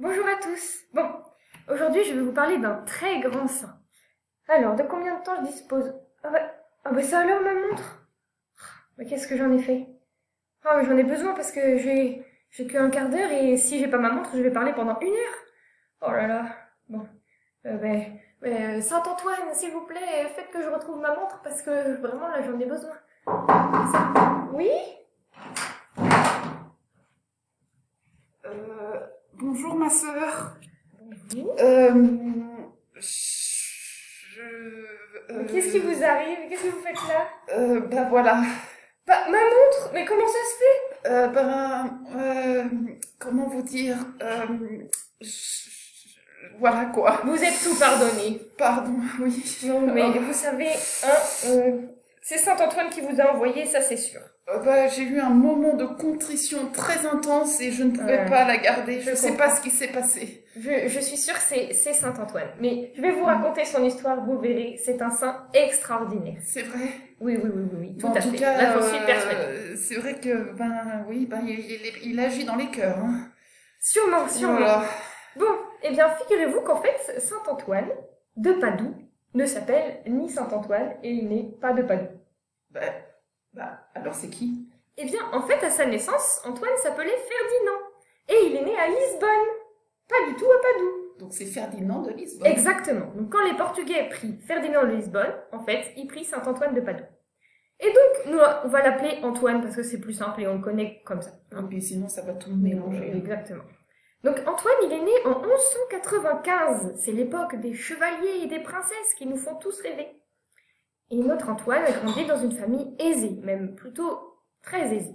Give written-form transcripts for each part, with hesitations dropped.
Bonjour à tous. Bon, aujourd'hui je vais vous parler d'un très grand saint. Alors, de combien de temps je dispose? Ah bah ça alors ma montre? Mais qu'est-ce que j'en ai fait? Ah mais j'en ai besoin parce que j'ai que un quart d'heure et si j'ai pas ma montre, je vais parler pendant 1 heure. Oh là là. Bon. Saint-Antoine, s'il vous plaît, faites que je retrouve ma montre parce que vraiment là j'en ai besoin. Oui? Bonjour ma sœur. Bonjour. Qu'est-ce qui vous arrive? Qu'est-ce que vous faites là? Bah voilà. Bah, ma montre? Mais comment ça se fait? Comment vous dire voilà quoi. Vous êtes tout pardonné. Pardon, oui. Non, mais vous savez, c'est Saint-Antoine qui vous a envoyé, ça c'est sûr. J'ai eu un moment de contrition très intense et je ne pouvais pas la garder. Je sais pas ce qui s'est passé. Je suis sûre que c'est Saint-Antoine. Mais je vais vous raconter son histoire, vous verrez, c'est un saint extraordinaire. C'est vrai? Oui, tout à fait. En tout cas, là, j'en suis persuadée. c'est vrai que, il agit dans les cœurs. Hein. Sûrement. Voilà. Bon, eh bien, figurez-vous qu'en fait, Saint-Antoine de Padoue ne s'appelle ni Saint-Antoine et il n'est pas de Padoue. Alors c'est qui? Eh bien, en fait, à sa naissance, Antoine s'appelait Ferdinand. Et il est né à Lisbonne. Pas du tout à Padoue. Donc c'est Ferdinand de Lisbonne. Exactement. Donc quand les Portugais prirent Ferdinand de Lisbonne, en fait, ils prirent Saint-Antoine de Padoue. Et donc, nous, on va l'appeler Antoine parce que c'est plus simple et on le connaît comme ça. Et puis sinon, ça va tout mélanger. Exactement. Donc Antoine, il est né en 1195. C'est l'époque des chevaliers et des princesses qui nous font tous rêver. Et notre Antoine a grandi dans une famille aisée, même plutôt très aisée.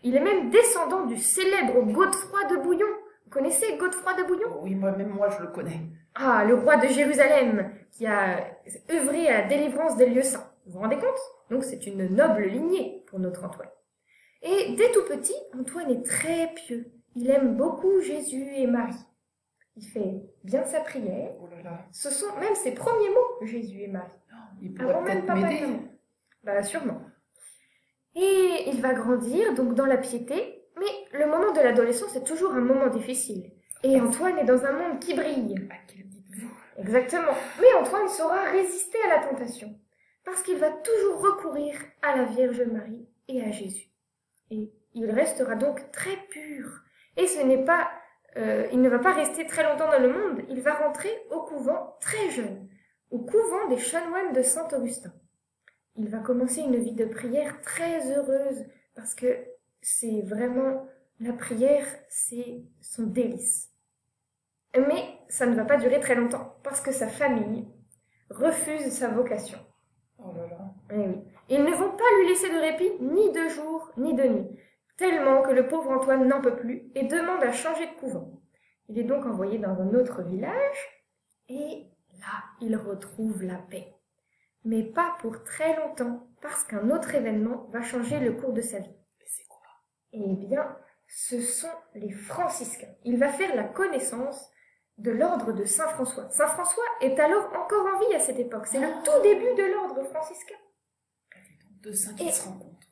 Il est même descendant du célèbre Godefroy de Bouillon. Vous connaissez Godefroy de Bouillon? Oui, même moi je le connais. Ah, le roi de Jérusalem, qui a œuvré à la délivrance des lieux saints. Vous vous rendez compte? Donc c'est une noble lignée pour notre Antoine. Et dès tout petit, Antoine est très pieux. Il aime beaucoup Jésus et Marie. Il fait bien sa prière. Oh là là. Ce sont même ses premiers mots, Jésus et Marie. Il pourrait peut-être m'aider. Bah sûrement. Et il va grandir donc dans la piété, mais le moment de l'adolescence est toujours un moment difficile. Et Antoine est dans un monde qui brille. À quel dites-vous? Exactement. Mais Antoine saura résister à la tentation, parce qu'il va toujours recourir à la Vierge Marie et à Jésus. Et il restera donc très pur. Et ce n'est pas, il ne va pas rester très longtemps dans le monde, il va rentrer au couvent très jeune, au couvent des chanoines de Saint-Augustin. Il va commencer une vie de prière très heureuse, parce que c'est vraiment, la prière, c'est son délice. Mais ça ne va pas durer très longtemps, parce que sa famille refuse sa vocation. Oh là là. Eh oui. Ils ne vont pas lui laisser de répit, ni de jour, ni de nuit, tellement que le pauvre Antoine n'en peut plus et demande à changer de couvent. Il est donc envoyé dans un autre village, et là, il retrouve la paix. Mais pas pour très longtemps, parce qu'un autre événement va changer le cours de sa vie. Mais c'est quoi? Eh bien, ce sont les franciscains. Il va faire la connaissance de l'ordre de Saint-François. Saint-François est alors encore en vie à cette époque. C'est le tout début de l'ordre franciscain. Deux saints qui se rencontrent.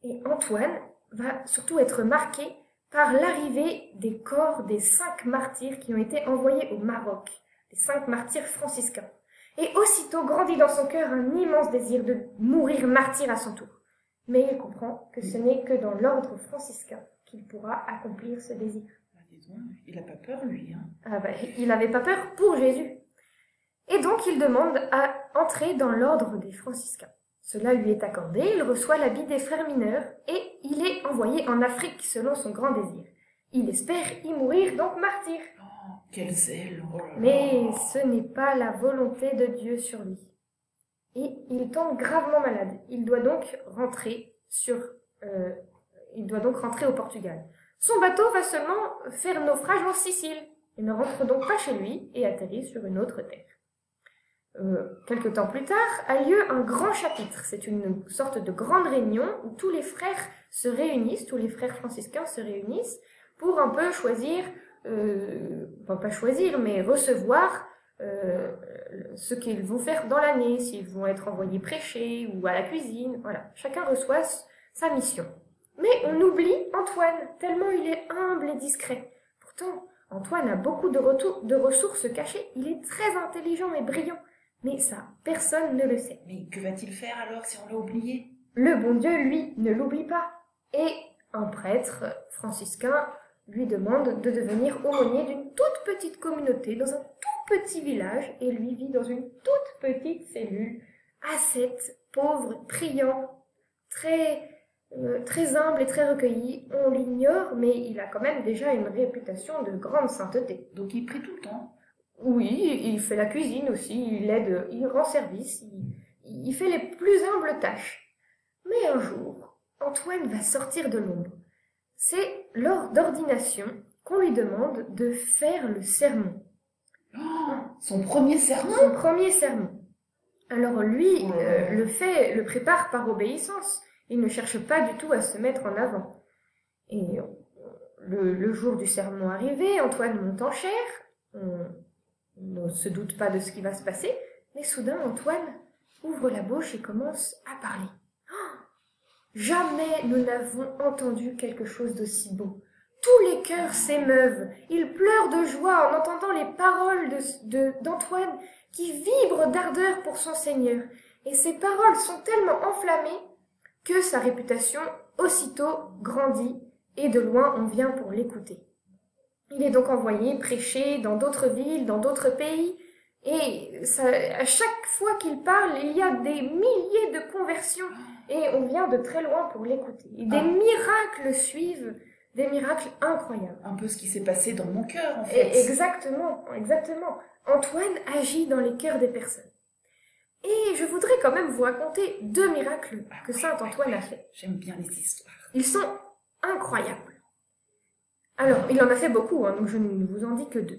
Et Antoine va surtout être marqué par l'arrivée des corps des 5 martyrs qui ont été envoyés au Maroc, les 5 martyrs franciscains. Et aussitôt grandit dans son cœur un immense désir de mourir martyr à son tour. Mais il comprend que ce n'est que dans l'ordre franciscain qu'il pourra accomplir ce désir. Il n'a pas peur, lui. Hein. Ah bah, il n'avait pas peur pour Jésus. Et donc il demande à entrer dans l'ordre des franciscains. Cela lui est accordé, il reçoit l'habit des frères mineurs et il est envoyé en Afrique selon son grand désir. Il espère y mourir donc martyr. Oh, quel zèle! Oh là là. Mais ce n'est pas la volonté de Dieu sur lui. Et il tombe gravement malade. Il doit donc rentrer au Portugal. Son bateau va seulement faire naufrage en Sicile. Il ne rentre donc pas chez lui et atterrit sur une autre terre. Quelque temps plus tard, a lieu un grand chapitre. C'est une sorte de grande réunion où tous les frères se réunissent, tous les frères franciscains se réunissent pour un peu choisir, pas choisir, mais recevoir ce qu'ils vont faire dans l'année, s'ils vont être envoyés prêcher ou à la cuisine. Voilà, chacun reçoit sa mission. Mais on oublie Antoine, tellement il est humble et discret. Pourtant, Antoine a beaucoup de ressources cachées, il est très intelligent et brillant, mais ça, personne ne le sait. Mais que va-t-il faire alors si on l'a oublié? Le bon Dieu, lui, ne l'oublie pas. Et un prêtre franciscain lui demande de devenir aumônier d'une toute petite communauté dans un tout petit village, et lui vit dans une toute petite cellule, ascète, pauvre, priant, très humble et très recueilli. On l'ignore, mais il a quand même déjà une réputation de grande sainteté. Donc il prie tout le temps? Oui, il fait la cuisine aussi, il aide, il rend service, il fait les plus humbles tâches. Mais un jour, Antoine va sortir de l'ombre. C'est lors d'ordination qu'on lui demande de faire le sermon. Oh, son premier sermon? Son premier sermon. Alors lui, le prépare par obéissance. Il ne cherche pas du tout à se mettre en avant. Et le jour du sermon arrivé, Antoine monte en chair. On ne se doute pas de ce qui va se passer. Mais soudain, Antoine ouvre la bouche et commence à parler. Jamais nous n'avons entendu quelque chose d'aussi beau. Tous les cœurs s'émeuvent, ils pleurent de joie en entendant les paroles d'Antoine qui vibrent d'ardeur pour son Seigneur. Et ces paroles sont tellement enflammées que sa réputation aussitôt grandit et de loin on vient pour l'écouter. Il est donc envoyé prêcher dans d'autres villes, dans d'autres pays, et à chaque fois qu'il parle, il y a des milliers de conversions. Et on vient de très loin pour l'écouter. Et des miracles suivent, des miracles incroyables. Un peu ce qui s'est passé dans mon cœur, en fait. Et exactement. Antoine agit dans les cœurs des personnes. Et je voudrais quand même vous raconter 2 miracles que saint Antoine a fait. J'aime bien les histoires. Ils sont incroyables. Alors, il en a fait beaucoup, donc je ne vous en dis que 2.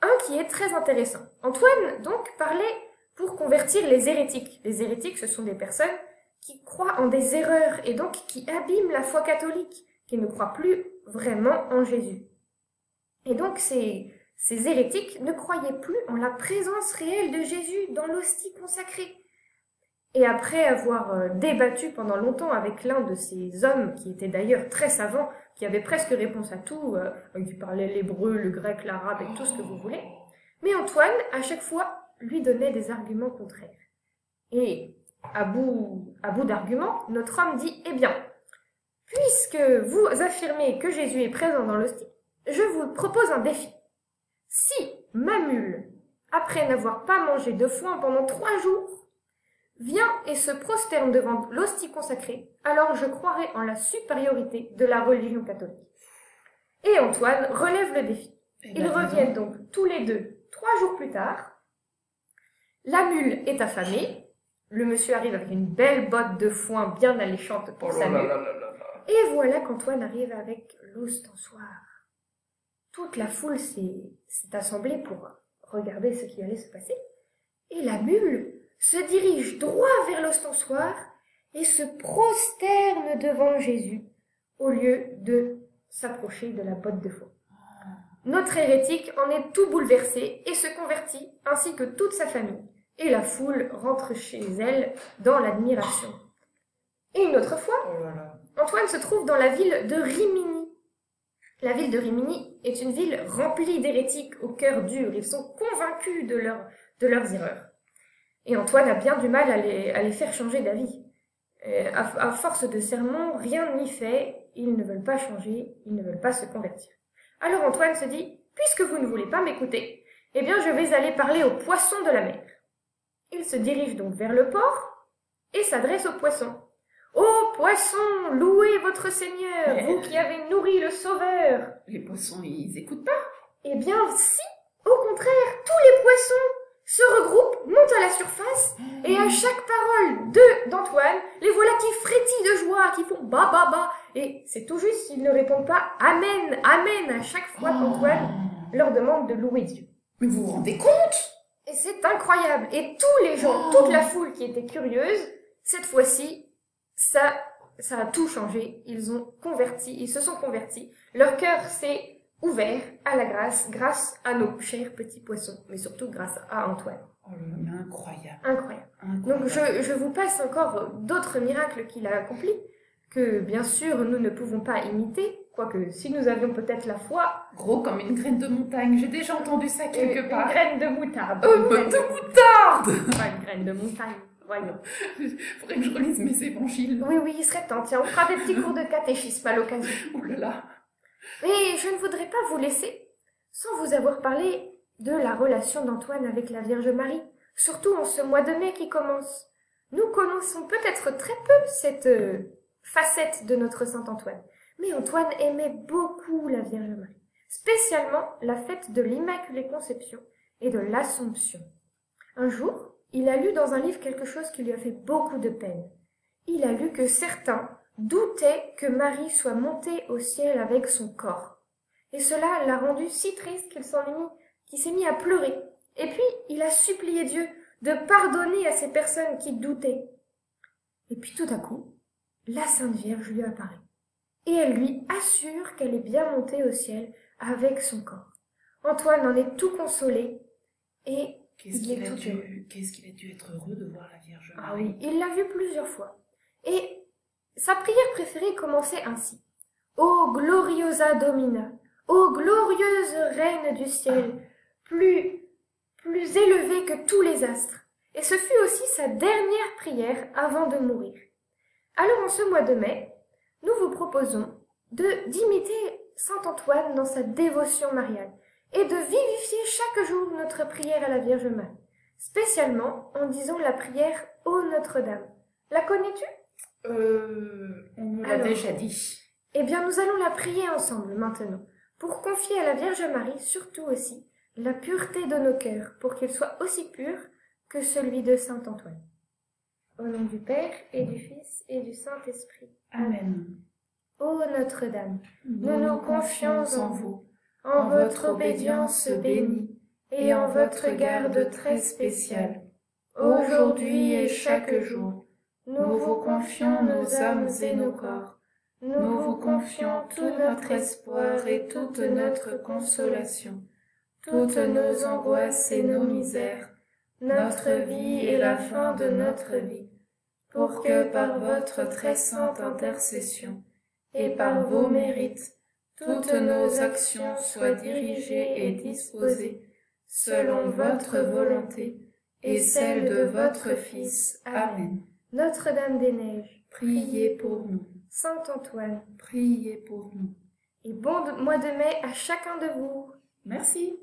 Un qui est très intéressant. Antoine, donc, parlait pour convertir les hérétiques. Les hérétiques, ce sont des personnes qui croient en des erreurs et donc qui abîment la foi catholique, qui ne croient plus vraiment en Jésus. Et donc ces hérétiques ne croyaient plus en la présence réelle de Jésus dans l'hostie consacrée. Et après avoir débattu pendant longtemps avec l'un de ces hommes, qui était d'ailleurs très savant, qui avait presque réponse à tout, qui parlait l'hébreu, le grec, l'arabe et tout ce que vous voulez, mais Antoine, à chaque fois, lui donnait des arguments contraires. Et à bout d'arguments, notre homme dit « Eh bien, puisque vous affirmez que Jésus est présent dans l'hostie, je vous propose un défi. Si ma mule, après n'avoir pas mangé de foin pendant 3 jours, vient et se prosterne devant l'hostie consacrée, alors je croirai en la supériorité de la religion catholique. » Et Antoine relève le défi. Ils reviennent donc tous les 2, 3 jours plus tard. La mule est affamée. Le monsieur arrive avec une belle botte de foin bien alléchante pour sa mule. Et voilà qu'Antoine arrive avec l'ostensoir. Toute la foule s'est assemblée pour regarder ce qui allait se passer. Et la mule se dirige droit vers l'ostensoir et se prosterne devant Jésus au lieu de s'approcher de la botte de foin. Notre hérétique en est tout bouleversé et se convertit, ainsi que toute sa famille. Et la foule rentre chez elle dans l'admiration. Et une autre fois, Antoine se trouve dans la ville de Rimini. La ville de Rimini est une ville remplie d'hérétiques au cœur dur. Ils sont convaincus de leurs erreurs. Et Antoine a bien du mal à les faire changer d'avis. À force de sermons, rien n'y fait. Ils ne veulent pas changer, ils ne veulent pas se convertir. Alors Antoine se dit, puisque vous ne voulez pas m'écouter, eh bien je vais aller parler aux poissons de la mer. Il se dirige donc vers le port et s'adresse aux poissons. Ô poissons, louez votre Seigneur, vous qui avez nourri le Sauveur. Les poissons, ils écoutent pas? Eh bien si, au contraire, tous les poissons se regroupent, montent à la surface, et à chaque parole d'Antoine, les voilà qui frétillent de joie, qui font ba ba ba, et c'est tout juste s'ils ne répondent pas amen, amen à chaque fois qu'Antoine leur demande de louer Dieu. Mais vous vous rendez compte? Et c'est incroyable, et tous les gens, toute la foule qui était curieuse, cette fois-ci, ça a tout changé, ils se sont convertis, leur cœur s'est ouvert à la grâce à nos chers petits poissons, mais surtout grâce à Antoine. Oh là là, incroyable. Incroyable. Donc je vous passe encore d'autres miracles qu'il a accomplis, que bien sûr nous ne pouvons pas imiter, Quoique, si nous avions peut-être la foi... Gros comme une graine de montagne, j'ai déjà entendu ça quelque part. Une graine de moutarde. De moutarde. Pas une graine de montagne, voyons. Faudrait que je relise mes évangiles. Oui, il serait temps. Tiens, on fera des petits cours de catéchisme à l'occasion. Oh là là. Mais je ne voudrais pas vous laisser sans vous avoir parlé de la relation d'Antoine avec la Vierge Marie, surtout en ce mois de mai qui commence. Nous connaissons peut-être très peu cette facette de notre Saint Antoine, mais Antoine aimait beaucoup la Vierge Marie, spécialement la fête de l'Immaculée Conception et de l'Assomption. Un jour, il a lu dans un livre quelque chose qui lui a fait beaucoup de peine. Il a lu que certains doutaient que Marie soit montée au ciel avec son corps. Et cela l'a rendu si triste qu'il s'est mis à pleurer. Et puis, il a supplié Dieu de pardonner à ces personnes qui doutaient. Et puis tout à coup, la Sainte Vierge lui apparaît. Et elle lui assure qu'elle est bien montée au ciel avec son corps. Antoine en est tout consolé et qu'est-ce qu'il a dû être heureux de voir la Vierge Marie. Ah oui, il l'a vue plusieurs fois. Et sa prière préférée commençait ainsi. Ô gloriosa Domina, ô glorieuse Reine du ciel, plus élevée que tous les astres. Et ce fut aussi sa dernière prière avant de mourir. Alors en ce mois de mai, nous vous proposons d'imiter Saint Antoine dans sa dévotion mariale et de vivifier chaque jour notre prière à la Vierge Marie, spécialement en disant la prière Ô Notre-Dame. La connais-tu ? On me l'a déjà dit. Eh bien, nous allons la prier ensemble maintenant, pour confier à la Vierge Marie surtout aussi la pureté de nos cœurs, pour qu'ils soient aussi purs que celui de Saint Antoine. Au nom du Père et du Fils et du Saint-Esprit. Amen. Ô Notre-Dame, nous nous confions en vous, en votre obédience bénie et en votre garde très spéciale, aujourd'hui et chaque jour. Nous vous confions nos âmes et nos corps. Nous vous confions tout notre espoir et toute notre consolation, toutes nos angoisses et nos misères, notre vie et la fin de notre vie, pour que par votre très sainte intercession et par vos mérites, toutes nos actions soient dirigées et disposées selon votre volonté et celle de votre Fils. Amen. Notre-Dame des Neiges, priez pour nous. Saint Antoine, priez pour nous. Et bon mois de mai à chacun de vous. Merci.